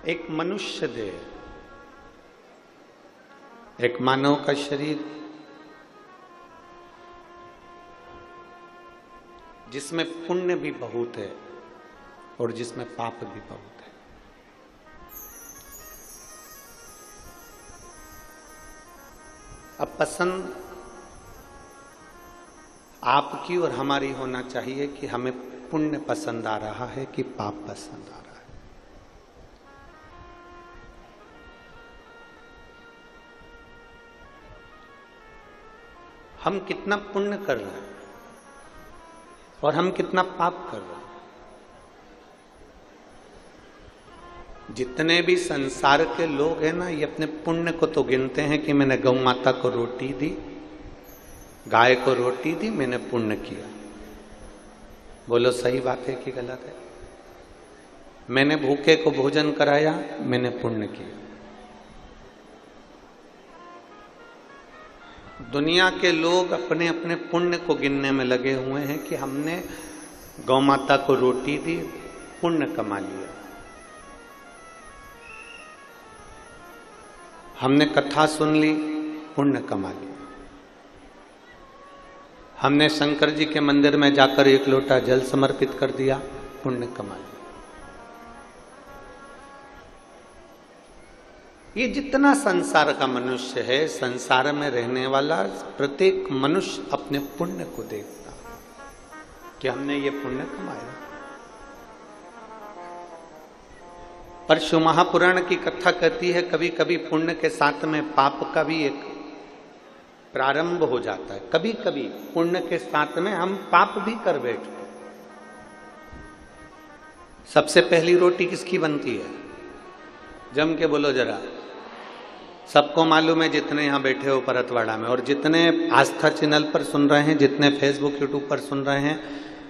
एक मनुष्य देह, एक मानव का शरीर जिसमें पुण्य भी बहुत है और जिसमें पाप भी बहुत है। अब पसंद आपकी और हमारी होना चाहिए कि हमें पुण्य पसंद आ रहा है कि पाप पसंद आ रहा है। हम कितना पुण्य कर रहे हैं और हम कितना पाप कर रहे हैं। जितने भी संसार के लोग हैं ना, ये अपने पुण्य को तो गिनते हैं कि मैंने गौ माता को रोटी दी, गाय को रोटी दी, मैंने पुण्य किया। बोलो सही बात है कि गलत है? मैंने भूखे को भोजन कराया, मैंने पुण्य किया। दुनिया के लोग अपने अपने पुण्य को गिनने में लगे हुए हैं कि हमने गौ माता को रोटी दी, पुण्य कमा लिया। हमने कथा सुन ली, पुण्य कमा लिया। हमने शंकर जी के मंदिर में जाकर एक लोटा जल समर्पित कर दिया, पुण्य कमा लिया। ये जितना संसार का मनुष्य है, संसार में रहने वाला प्रत्येक मनुष्य अपने पुण्य को देखता कि हमने ये पुण्य कमाया। परशु महापुराण की कथा कहती है कभी कभी पुण्य के साथ में पाप का भी एक प्रारंभ हो जाता है। कभी कभी पुण्य के साथ में हम पाप भी कर बैठते। सबसे पहली रोटी किसकी बनती है? जम के बोलो जरा। सबको मालूम है, जितने यहां बैठे हो परतवाड़ा में और जितने आस्था चैनल पर सुन रहे हैं, जितने फेसबुक यूट्यूब पर सुन रहे हैं,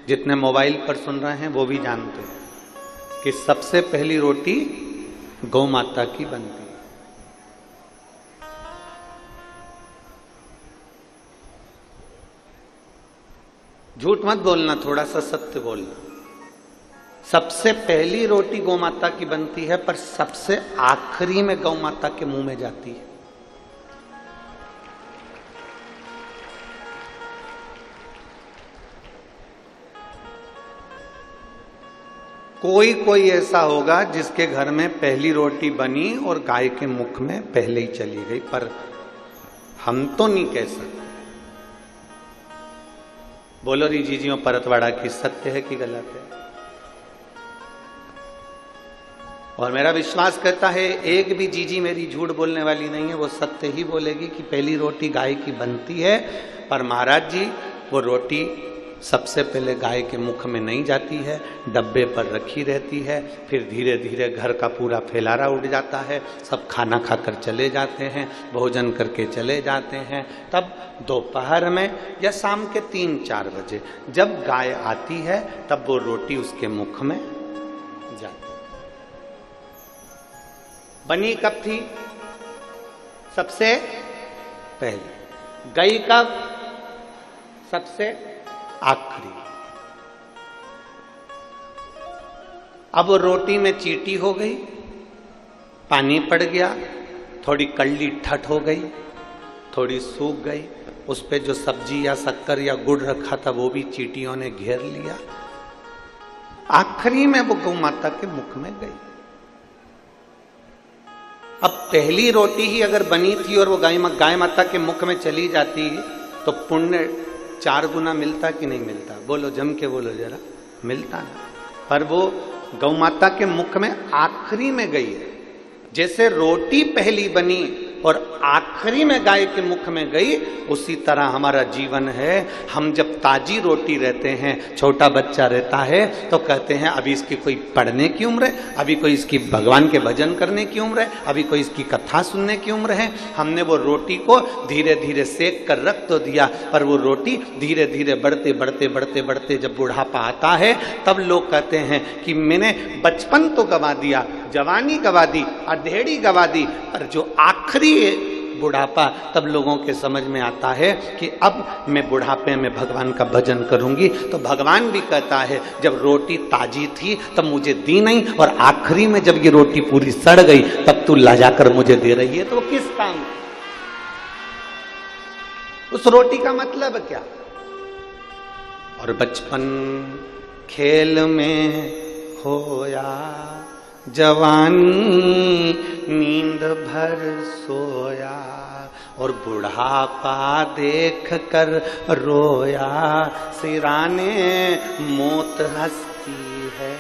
जितने मोबाइल पर सुन रहे हैं, वो भी जानते हैं कि सबसे पहली रोटी गौ माता की बनती है। झूठ मत बोलना, थोड़ा सा सत्य बोलना। सबसे पहली रोटी गौ माता की बनती है, पर सबसे आखिरी में गौ माता के मुंह में जाती है। कोई कोई ऐसा होगा जिसके घर में पहली रोटी बनी और गाय के मुख में पहले ही चली गई, पर हम तो नहीं कह सकते। बोलो री जीजियों परतवाड़ा की, सत्य है कि गलत है? और मेरा विश्वास कहता है एक भी जीजी मेरी झूठ बोलने वाली नहीं है, वो सत्य ही बोलेगी कि पहली रोटी गाय की बनती है, पर महाराज जी वो रोटी सबसे पहले गाय के मुख में नहीं जाती है, डब्बे पर रखी रहती है। फिर धीरे धीरे घर का पूरा फैलारा उड़ जाता है, सब खाना खाकर चले जाते हैं, भोजन करके चले जाते हैं। तब दोपहर में या शाम के 3-4 बजे जब गाय आती है, तब वो रोटी उसके मुख में जाती है। बनी कब थी? सबसे पहले। गई कब? सबसे आखिरी। अब वो रोटी में चींटी हो गई, पानी पड़ गया, थोड़ी कल्ली ठट हो गई, थोड़ी सूख गई, उस पे जो सब्जी या शक्कर या गुड़ रखा था वो भी चींटियों ने घेर लिया। आखिरी में वो गौ माता के मुख में गई। अब पहली रोटी ही अगर बनी थी और वो गाय माता के मुख में चली जाती तो पुण्य 4 गुना मिलता कि नहीं मिलता? बोलो, जम के बोलो जरा। मिलता ना। पर वो गौ माता के मुख में आखिरी में गई है। जैसे रोटी पहली बनी और आखिरी में गाय के मुख में गई, उसी तरह हमारा जीवन है। हम जब ताजी रोटी रहते हैं, छोटा बच्चा रहता है, तो कहते हैं अभी इसकी कोई पढ़ने की उम्र है, अभी कोई इसकी भगवान के भजन करने की उम्र है, अभी कोई इसकी कथा सुनने की उम्र है। हमने वो रोटी को धीरे धीरे सेक कर रख तो दिया, पर वो रोटी धीरे धीरे बढ़ते बढ़ते बढ़ते बढ़ते जब बुढ़ापा आता है, तब लोग कहते हैं कि मैंने बचपन तो गवा दिया, जवानी गवा दी, अधेड़ी गवा दी, पर जो आखिरी बुढ़ापा, तब लोगों के समझ में आता है कि अब मैं बुढ़ापे में भगवान का भजन करूंगी। तो भगवान भी कहता है जब रोटी ताजी थी तब मुझे दी नहीं, और आखिरी में जब ये रोटी पूरी सड़ गई तब तू ला जाकर मुझे दे रही है, तो वो किस काम? उस रोटी का मतलब क्या? और बचपन खेल में खोया, जवानी नींद भर सोया, और बुढ़ापा देख कर रोया, सिराने मौत हंसती है।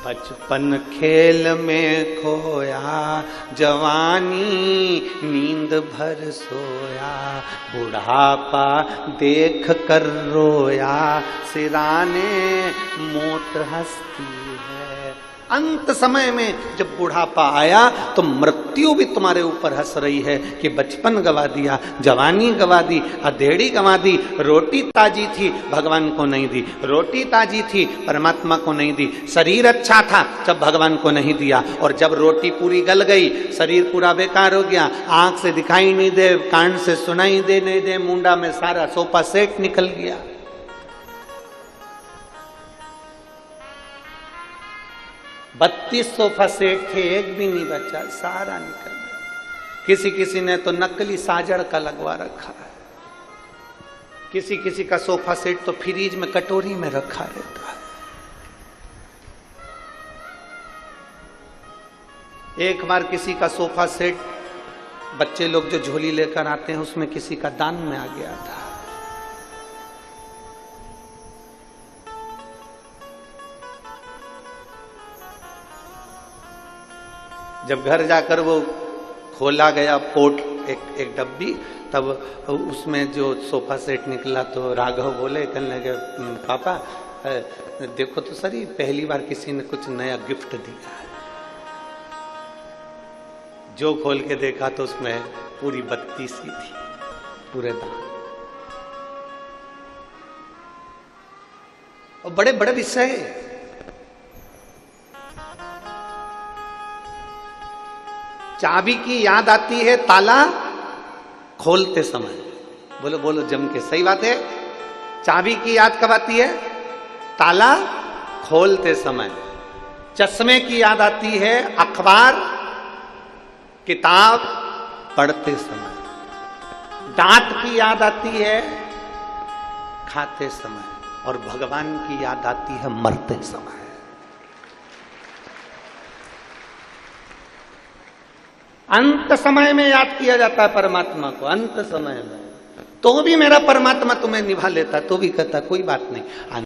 बचपन खेल में खोया, जवानी नींद भर सोया, बुढ़ापा देख कर रोया, सिराने मौत हंसती है। अंत समय में जब बुढ़ापा आया तो मृत्यु भी तुम्हारे ऊपर हंस रही है कि बचपन गवा दिया, जवानी गवा दी, अधेड़ी गवा दी। रोटी ताजी थी, भगवान को नहीं दी। रोटी ताजी थी, परमात्मा को नहीं दी। शरीर अच्छा था, जब भगवान को नहीं दिया। और जब रोटी पूरी गल गई, शरीर पूरा बेकार हो गया, आंख से दिखाई नहीं दे, कान से सुनाई दे नहीं दे, मुंडा में सारा सोफा सेट निकल गया। 32 सोफा सेट थे, एक भी नहीं बचा, सारा निकल गया। किसी किसी ने तो नकली साजड़ का लगवा रखा है, किसी किसी का सोफा सेट तो फ्रीज में कटोरी में रखा रहता है। एक बार किसी का सोफा सेट, बच्चे लोग जो झोली लेकर आते हैं, उसमें किसी का दान में आ गया था। जब घर जाकर वो खोला गया पोट, एक डब्बी, तब उसमें जो सोफा सेट निकला तो राघव बोले, कहने लगे पापा देखो तो सही, पहली बार किसी ने कुछ नया गिफ्ट दिया है। जो खोल के देखा तो उसमें पूरी 32 ही थी, पूरे दान। और बड़े बड़े विषय, चाबी की याद आती है ताला खोलते समय। बोलो बोलो जम के, सही बात है। चाबी की याद कब आती है? ताला खोलते समय। चश्मे की याद आती है अखबार किताब पढ़ते समय। दांत की याद आती है खाते समय, और भगवान की याद आती है मरते समय। अंत समय में याद किया जाता है परमात्मा को, अंत समय में। तो भी मेरा परमात्मा तुम्हें निभा लेता, तो भी कहता कोई बात नहीं।